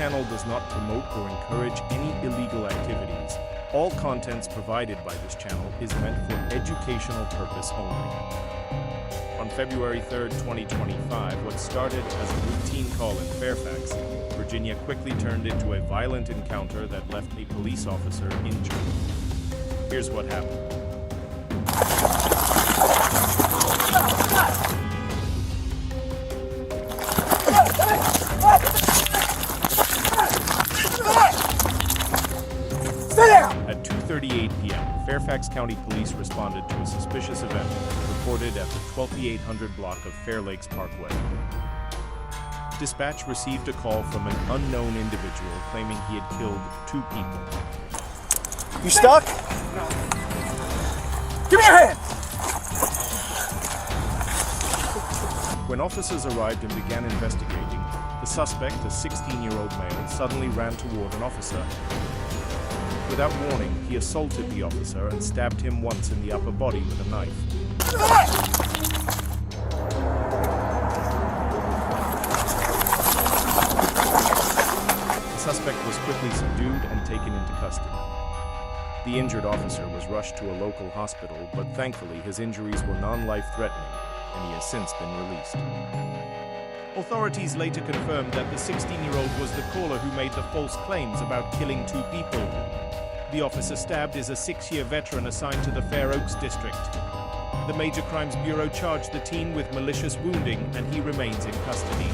channel does not promote or encourage any illegal activities. All contents provided by this channel is meant for educational purpose only. On February 3rd, 2025, what started as a routine call in Fairfax, Virginia quickly turned into a violent encounter that left a police officer injured. Here's what happened. At 2:38 p.m., Fairfax County Police responded to a suspicious event reported at the 12800 block of Fair Lakes Parkway. Dispatch received a call from an unknown individual claiming he had killed 2 people. You stuck? No. Give me your hand! When officers arrived and began investigating, the suspect, a 16-year-old male, suddenly ran toward an officer. Without warning, he assaulted the officer and stabbed him once in the upper body with a knife. The suspect was quickly subdued and taken into custody. The injured officer was rushed to a local hospital, but thankfully his injuries were non-life-threatening, and he has since been released. Authorities later confirmed that the 16-year-old was the caller who made the false claims about killing 2 people. The officer stabbed is a 6-year veteran assigned to the Fair Oaks district. The Major Crimes Bureau charged the teen with malicious wounding, and he remains in custody.